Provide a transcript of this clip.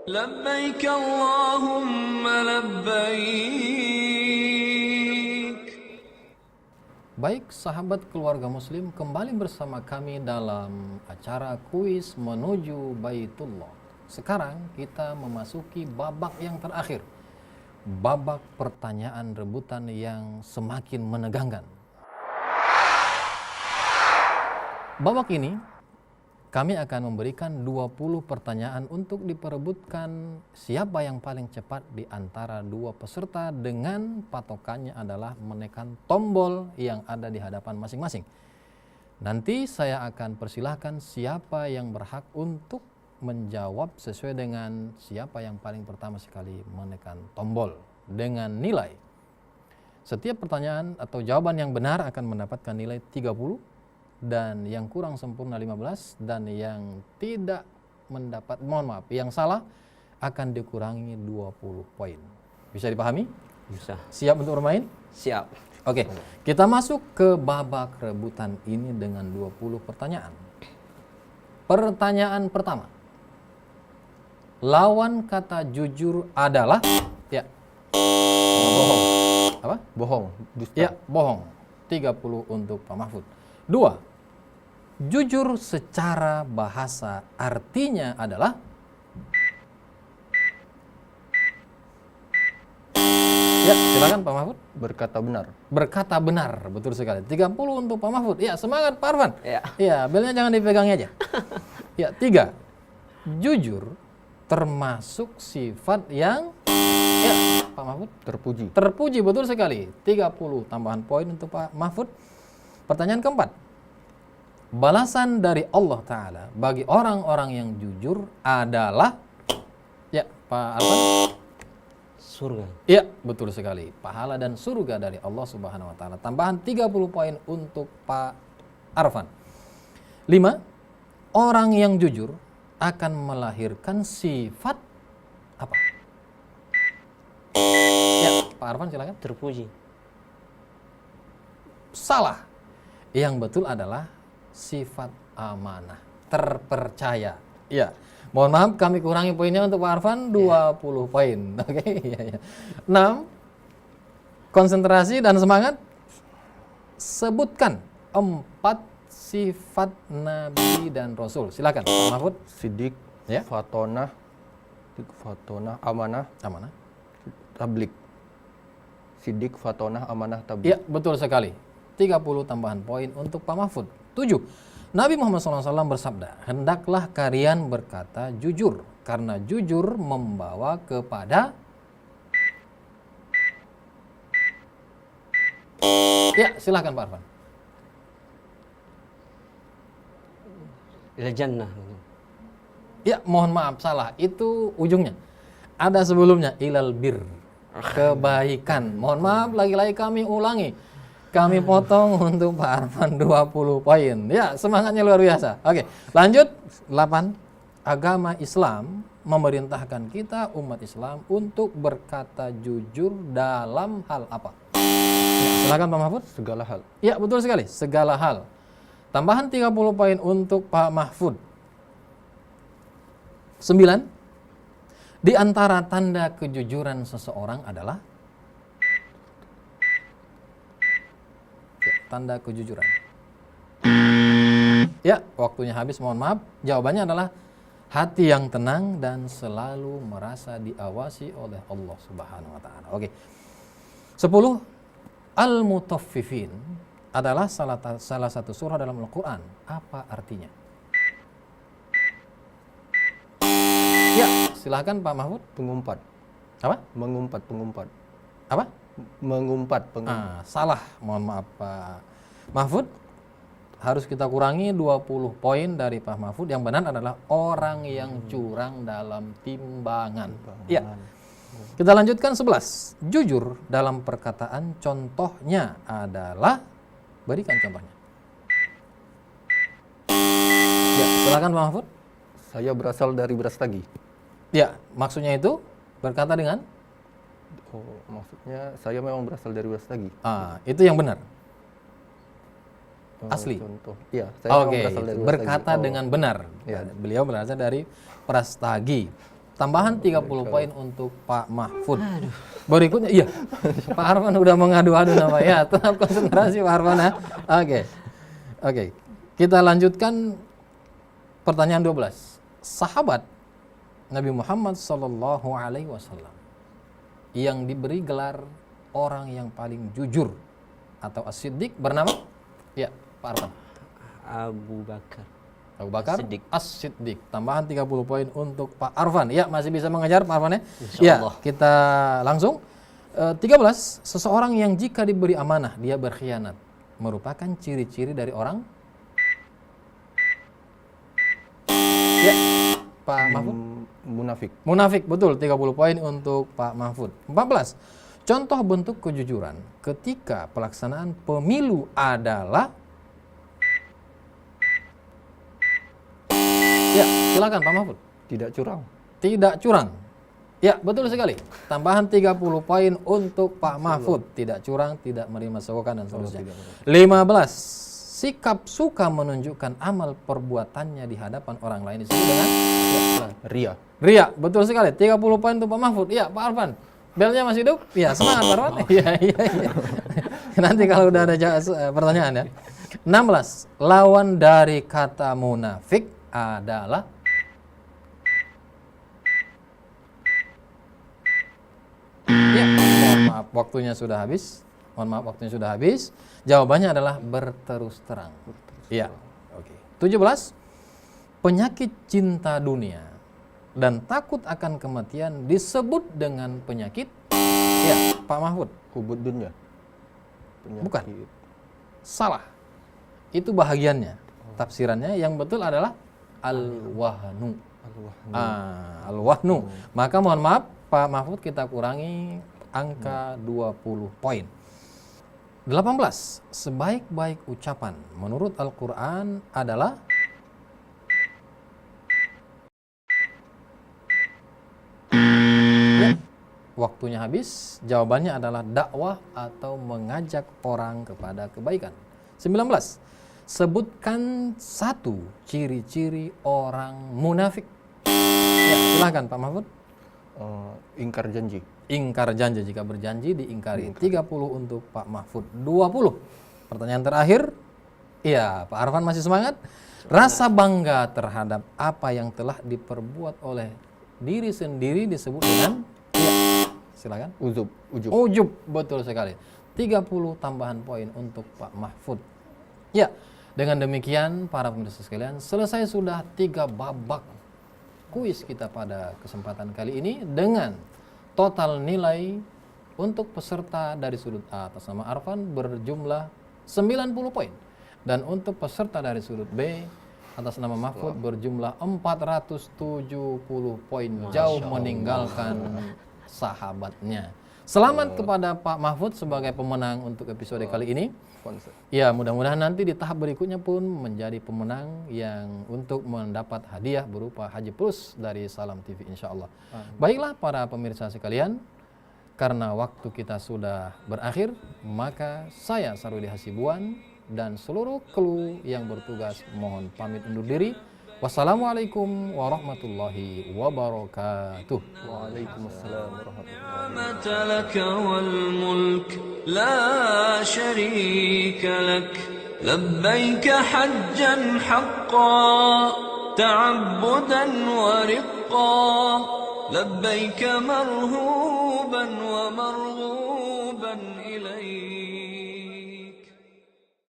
لبيك اللهم لبيك. Baik sahabat keluarga muslim, kembali bersama kami dalam acara kuis menuju Baitullah. Sekarang kita memasuki babak yang terakhir, babak pertanyaan rebutan yang semakin menegangkan. Babak ini kami akan memberikan 20 pertanyaan untuk diperebutkan siapa yang paling cepat di antara dua peserta dengan patokannya adalah menekan tombol yang ada di hadapan masing-masing. Nanti saya akan persilahkan siapa yang berhak untuk menjawab sesuai dengan siapa yang paling pertama sekali menekan tombol dengan nilai. Setiap pertanyaan atau jawaban yang benar akan mendapatkan nilai 30. Dan yang kurang sempurna 15, dan yang tidak mendapat, yang salah akan dikurangi 20 poin. Bisa dipahami? Bisa. Siap untuk bermain? Siap. Oke, kita masuk ke babak rebutan ini dengan 20 pertanyaan. Pertanyaan pertama. Lawan kata jujur adalah Bohong. Apa? Bohong. Dusta. Ya, bohong. 30 untuk Pak Mahfud. 2. Jujur secara bahasa artinya adalah Ya, silakan Pak Mahfud. Berkata benar. Berkata benar, betul sekali. 30 untuk Pak Mahfud. Ya, semangat Pak Arfan. Ya. Ya, belnya jangan dipegangnya aja. Ya, 3. Jujur termasuk sifat yang Pak Mahfud Terpuji. terpuji, betul sekali. 30 tambahan poin untuk Pak Mahfud. Pertanyaan keempat. Balasan dari Allah Ta'ala bagi orang-orang yang jujur adalah Ya, Pak Arfan. Surga. Ya, betul sekali. Pahala dan surga dari Allah Subhanahu wa taala. Tambahan 30 poin untuk Pak Arfan. 5. Orang yang jujur akan melahirkan sifat apa? Ya, Pak Arfan silakan. Terpuji. Salah. Yang betul adalah sifat amanah, terpercaya. Ya. Mohon maaf kami kurangi poinnya untuk Pak Arfan 20 poin. Oke, ya. 6. Konsentrasi dan semangat. Sebutkan 4 sifat Nabi dan Rasul. Silakan Pak Mahfud. Sidik. Ya. Fatonah. Amanah. Amanah. Tablik. Sidik, fatonah, amanah, tablik. Ya, betul sekali. 30 tambahan poin untuk Pak Mahfud. 7. Nabi Muhammad SAW bersabda, hendaklah kalian berkata jujur, karena jujur membawa kepada Ya, silakan Pak Arfan. Ila jannah. Ya, mohon maaf salah. Itu ujungnya. Ada sebelumnya ilal bir. Kebaikan. Mohon maaf lagi-lagi kami ulangi. Kami potong untuk Pak Arfan 20 poin. Ya, semangatnya luar biasa. Oke, lanjut. 8. Agama Islam memerintahkan kita umat Islam untuk berkata jujur dalam hal apa? Ya, silakan Pak Mahfud. Segala hal. Ya, betul sekali. Segala hal. Tambahan 30 poin untuk Pak Mahfud. 9. Di antara tanda kejujuran seseorang adalah tanda kejujuran. Ya, waktunya habis, mohon maaf. Jawabannya adalah hati yang tenang dan selalu merasa diawasi oleh Allah Subhanahu wa taala. Oke. 10. Al-Mutaffifin adalah salah satu surah dalam Al-Qur'an. Apa artinya? Ya, silakan Pak Mahfud. Pengumpat. Apa? Mengumpat. Apa? Mengumpat. Salah, mohon maaf Pak Mahfud. Harus kita kurangi 20 poin dari Pak Mahfud. Yang benar adalah orang yang curang dalam timbangan. Ya. Kita lanjutkan 11. Jujur dalam perkataan, contohnya adalah, berikan contohnya. Ya, silakan Pak Mahfud. Saya berasal dari Brastagi. Ya, maksudnya itu berkata dengan Oh, maksudnya saya memang berasal dari Brastagi. itu yang benar. Asli. Contoh. Iya, saya memang Oke, berasal dari Brastagi. berkata dengan benar. Iya. Beliau berasal dari Prastagi. Tambahan 30 poin untuk Pak Mahfud. Berikutnya, iya, Pak Arfan udah mengadu-adu nama ya. Tetap konsentrasi Pak Arfan ya. Oke. Kita lanjutkan pertanyaan 12. Sahabat Nabi Muhammad Sallallahu Alaihi Wasallam yang diberi gelar orang yang paling jujur atau as-siddiq bernama? Ya, Pak Arfan. Abu Bakar. Abu Bakar As-Siddiq. As-Siddiq. Tambahan 30 poin untuk Pak Arfan. Ya, masih bisa mengejar Pak Arfan ya? Insyaallah. Ya, kita langsung. 13. Seseorang yang jika diberi amanah dia berkhianat merupakan ciri-ciri dari orang? Ya, Pak Mahfud. Munafik. Munafik, betul. 30 poin untuk Pak Mahfud. 14. Contoh bentuk kejujuran ketika pelaksanaan pemilu adalah? Ya, silakan Pak Mahfud. Tidak curang. Tidak curang. Ya, betul sekali. Tambahan 30 poin untuk Pak Mahfud. Tidak curang, tidak menerima sogokan dan seterusnya. 15. Sikap suka menunjukkan amal perbuatannya di hadapan orang lain disebut dengan? Ya, silakan. Ria. Ria, betul sekali. 30 poin untuk Pak Mahfud. Ya, Pak Arfan. Belnya masih hidup? Ya, semangat Pak Arfan. Iya. Nanti kalau udah ada pertanyaan ya. 16. Lawan dari kata munafik adalah? Ya, mohon maaf waktunya sudah habis. Jawabannya adalah berterus terang. Iya. Oke. 17. Penyakit cinta dunia dan takut akan kematian disebut dengan penyakit? Ya, Pak Mahfud. Hubud dunya. Bukan. Salah. Itu bahagiannya. Tafsirannya yang betul adalah al-wahnu. Al-wahnu. Maka mohon maaf Pak Mahfud, kita kurangi angka 20 poin. 18. Sebaik-baik ucapan menurut Al-Quran adalah? Ya, waktunya habis. Jawabannya adalah dakwah atau mengajak orang kepada kebaikan. 19. Sebutkan satu ciri-ciri orang munafik. Ya, silakan Pak Mahfud. Ingkar janji. Ingkar janji, jika berjanji diingkari. 30 untuk Pak Mahfud. 20. Pertanyaan terakhir. Iya, Pak Arfan masih semangat. Rasa bangga terhadap apa yang telah diperbuat oleh diri sendiri disebut dengan? Iya, silakan. Ujub. Ujub, betul sekali. 30 tambahan poin untuk Pak Mahfud. Ya, dengan demikian para pemirsa sekalian, selesai sudah 3 babak kuis kita pada kesempatan kali ini dengan total nilai untuk peserta dari sudut A atas nama Arfan berjumlah 90 poin dan untuk peserta dari sudut B atas nama Mahfud berjumlah 470 poin, jauh meninggalkan sahabatnya. Selamat kepada Pak Mahfud sebagai pemenang untuk episode kali ini. Ya, mudah-mudahan nanti di tahap berikutnya pun menjadi pemenang yang untuk mendapat hadiah berupa Haji Plus dari Salam TV insyaallah. Baiklah para pemirsa sekalian, karena waktu kita sudah berakhir, maka saya Sarudi Hasibuan dan seluruh kru yang bertugas mohon pamit undur diri. Wassalamualaikum warahmatullahi wabarakatuh. Waalaikumsalam warahmatullahi لك والملك لا شريك لك لبيك حجا حقا تعبدا ورقا لبيك مرهوبا ومرغوبا إليك